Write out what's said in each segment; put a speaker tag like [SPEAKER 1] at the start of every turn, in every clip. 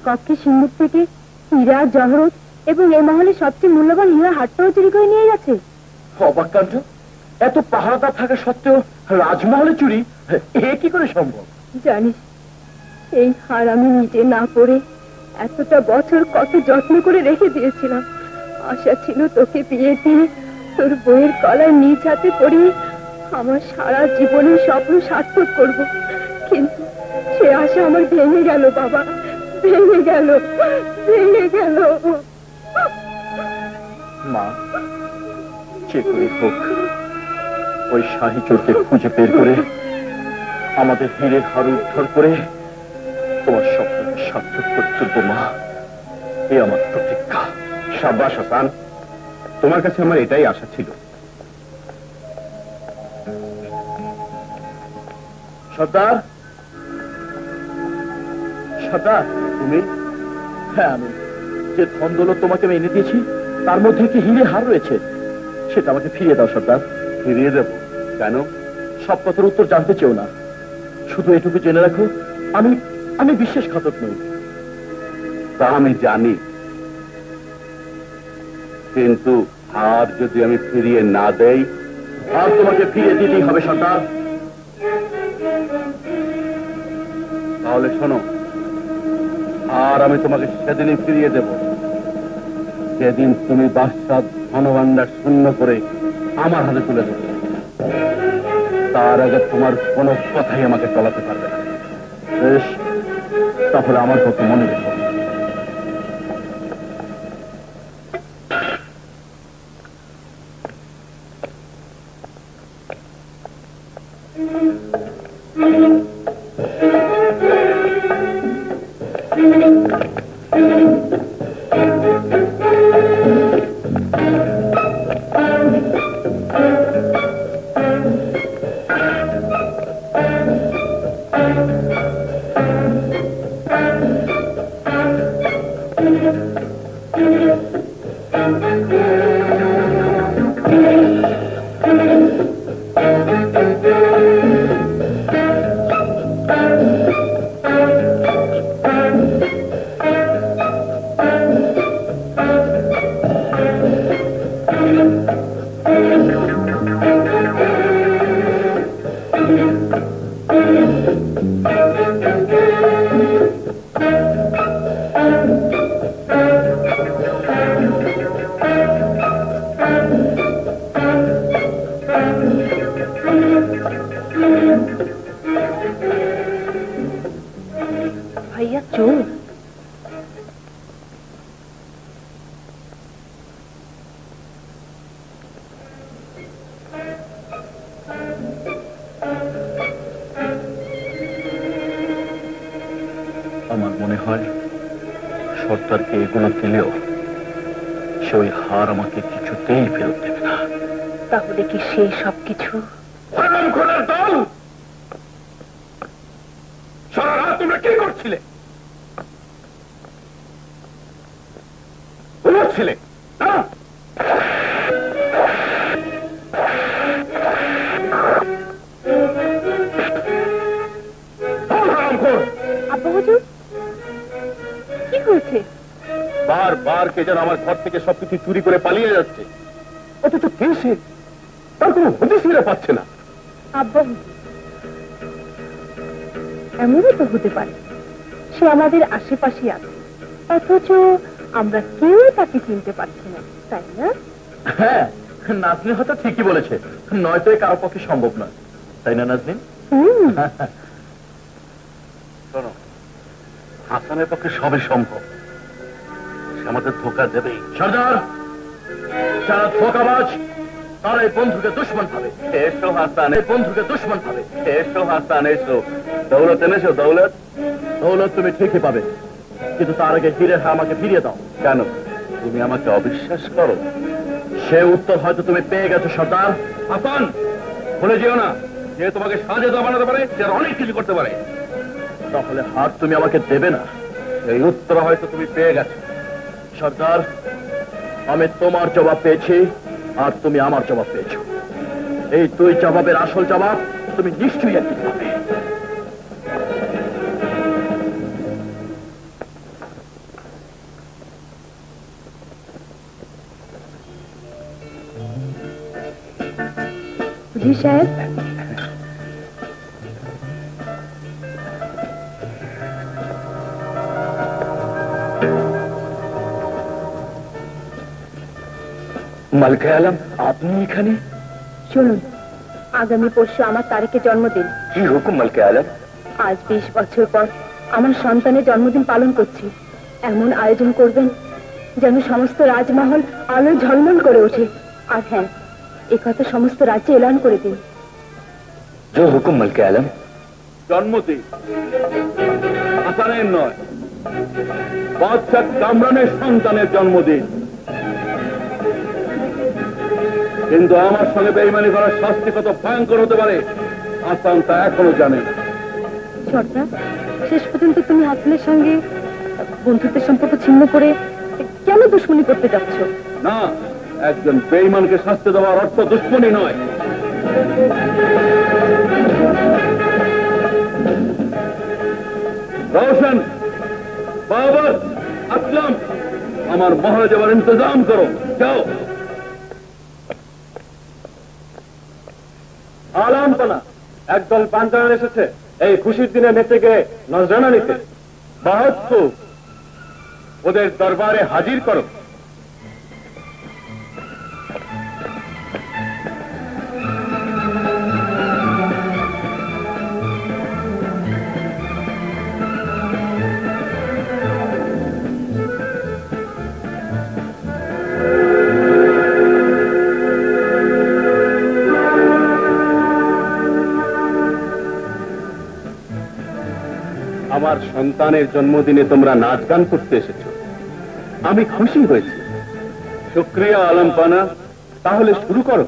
[SPEAKER 1] কক্ষে সিন্ধুক থেকে হীরা জহরত এবং এই মহলে সবচেয়ে মূল্যবান হীরা হাটটাও চুরি করে নিয়ে গেছে।
[SPEAKER 2] অবাক কাণ্ড, এত পাহারাদার থাকা সত্ত্বেও রাজমহলে চুরি, এ কি করে সম্ভব?
[SPEAKER 1] জানিস, এই হার আমি নিজে না পরে এতটা বছর কত যত্ন করে রেখে দিয়েছিলাম। আশা ছিল তোকে বিয়ে দিয়ে তোর বইয়ের গলায় নিজ হাতে পরিয়ে আমার সারা জীবনের স্বপ্ন সার্থক করব, কিন্তু সে আশা আমার ভেঙে গেল বাবা, ভেঙে গেল, ভেঙে গেল।
[SPEAKER 2] মা, যে করে হোক ওই শাহী চোরকে খুঁজে বের করে আমাদের হীরের হার উদ্ধার করে তোমার স্বপ্নকে সার্থক করে তুলবো মা, এ আমার প্রতিজ্ঞা।
[SPEAKER 3] সাব্বাস হাসান, তোমার কাছে আমার এটাই আশা ছিল।
[SPEAKER 2] সর্দার, সর্দার তুমি? হ্যাঁ আমি। যে ধন দৌলত তোমাকে আমি এনে দিয়েছি তার মধ্যে কি হীরে হার রয়েছে, সেটা আমাকে ফিরিয়ে দাও সর্দার।
[SPEAKER 3] ফিরিয়ে দেব? কেন?
[SPEAKER 2] সব কথার উত্তর জানতে চেও না, শুধু এটুকু জেনে রাখো আমি আমি বিশ্বাসঘাতক নই।
[SPEAKER 3] তা আমি জানি, কিন্তু হার যদি আমি ফিরিয়ে না দেই?
[SPEAKER 2] আর তোমাকে ফিরিয়ে দিতেই হবে সর্দার।
[SPEAKER 3] তাহলে শোনো, আর আমি তোমাকে সেদিনই ফিরিয়ে দেব যেদিন তুমি বাদশাহ ধনভাণ্ডার শূন্য করে আমার হাতে তুলে দেবে। তার আগে তোমার কোনো কথাই আমাকে চলাতে পারবে না।
[SPEAKER 2] বেশ, তাহলে আমার কথা মনে রেখো। আমার মনে হয় সর্দারকে এগুলো দিলেও সে ওই হার আমাকে কিছুতেই ফেরত দেবে না।
[SPEAKER 1] তাহলে কি সে সবকিছু?
[SPEAKER 3] তোমরা কি করছিলে? ছেলে বারবার কে যেন আমার ঘর থেকে সবকিছু চুরি করে পালিয়ে যাচ্ছে, অথচ কে সে? তার কোনো হদিস পাচ্ছে না।
[SPEAKER 1] আব্বা, এমনও তো হতে পারে সে আমাদের আশেপাশে আছে, অথচ আমরা কেউ তাকে চিনতে পারছি না, তাই না?
[SPEAKER 2] হ্যাঁ, নাজনীন হয়তো ঠিকই বলেছে, নয়তো কারো পক্ষে সম্ভব নয়, তাই না নাজনীন?
[SPEAKER 3] হাসানের পক্ষে সবই সম্ভব, সে আমাদের ধোকা দেবেই। সর্দার, যারা ধোকাবাজ তারা এই বন্ধুকে দুশ্মন ভাবে। এসো হাসান, এই বন্ধুকে দুশ্মন ভাবে। এসো হাসান, এসো। দৌলত এনেছো? দৌলত দৌলত তুমি ঠিকই পাবে, কিন্তু তার আগে হীরের হার আমাকে ফিরিয়ে দাও। কেন, তুমি আমাকে অবিশ্বাস করো? সে উত্তর হয়তো তুমি পেয়ে গেছো সর্দার। হাসান, ভুলে যেও না, যে তোমাকে সাজেদা বানাতে পারে, সে অনেক কিছু করতে পারে। তাহলে হাত তুমি আমাকে দেবে না? এই উত্তর হয়তো তুমি পেয়ে গেছো। সর্দার, আমি তোমার জবাব পেয়েছি আর তুমি আমার জবাব পেয়েছো। এই দুই জবাবের আসল জবাব তুমি নিশ্চয়ই একদিন পাবে।
[SPEAKER 1] জি সাহেব,
[SPEAKER 2] মালিকা আলম, আপনি এখানে?
[SPEAKER 1] শুনুন, আগামী পরশু আমার তারিখে জন্মদিন।
[SPEAKER 2] কি হুকুম মালিকা আলম?
[SPEAKER 1] আজ 20 বছর পর আমার সন্তানের জন্মদিন পালন করছি। এমন আয়োজন করবেন যেন সমস্ত রাজমহল আলোয় ঝলমল করে ওঠে। আর হ্যাঁ, একথা সমস্ত রাজ্যে এলান করে দিন।
[SPEAKER 2] जो हुकुम মালিকা আলম।
[SPEAKER 3] জন্মদিন হাসানের নয়, বাদশাহ কামরানের সন্তানের জন্মদিন। কিন্তু আমার সঙ্গে বেঈমানি করার শাস্তি কত ভয়ঙ্কর হতে পারে হাসান তা এখনো জানে না।
[SPEAKER 1] সর্দার, শেষ পর্যন্ত তুমি হাসানের সঙ্গে বন্ধুত্বের সম্পর্ক ছিন্ন করে কেন দুশ্মনী করতে যাচ্ছ?
[SPEAKER 3] না, একজন বেঈমানকে শাস্তি দেওয়ার অর্থ দুশ্মনী নয়। রওশন, বাবর, আসলাম, আমার মহলে যাওয়ার ইন্তজাম করো। যাও। আলামপানা, একদল পাঞ্জারান এসেছে এই খুশির দিনে নেচে নজরানা নিতে। বহুত খুব, ওদের দরবারে হাজির করো। আমার সন্তানের জন্মদিনে তোমরা নাচ গান করতে এসেছো, আমি খুশি হয়েছি। শুকরিয়া আলমপানা, তাহলে শুরু করো।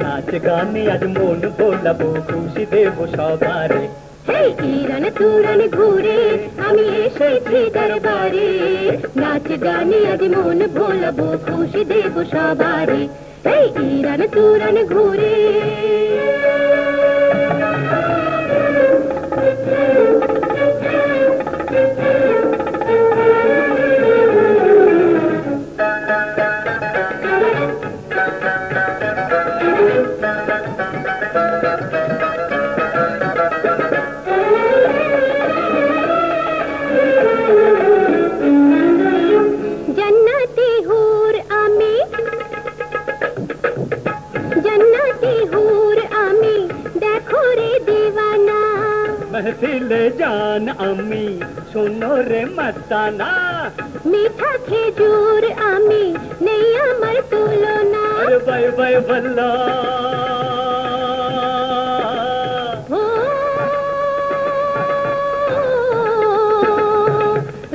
[SPEAKER 4] নাচ গানে আজ মন ভোলাবো, খুশি দেব সবারে।
[SPEAKER 1] ইরান তুরান ঘুরে আমি এসেছি দরবারে, নাচ গানে আজ মন ভোলাবো, খুশি দেব সবারে। ইরান তুরান ঘুরে
[SPEAKER 4] महफिले जान अम्मी शोनो रे मस्ताना,
[SPEAKER 1] मीठा खेजूर आमी नहीं अमर तुलना।
[SPEAKER 4] अरे बाय बाय बल्ला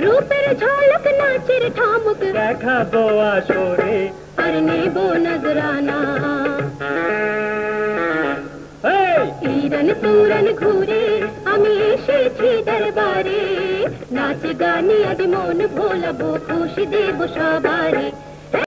[SPEAKER 1] रूपेर झलक नाचेर ठामुक
[SPEAKER 4] देखा बो आशोरे
[SPEAKER 1] अरने बो नजराना। ইরান তুরান ঘুরে আমি এসেছি দরবারে, নাচ গানে আজ মন ভোলাবো, খুশি দেব সবারে।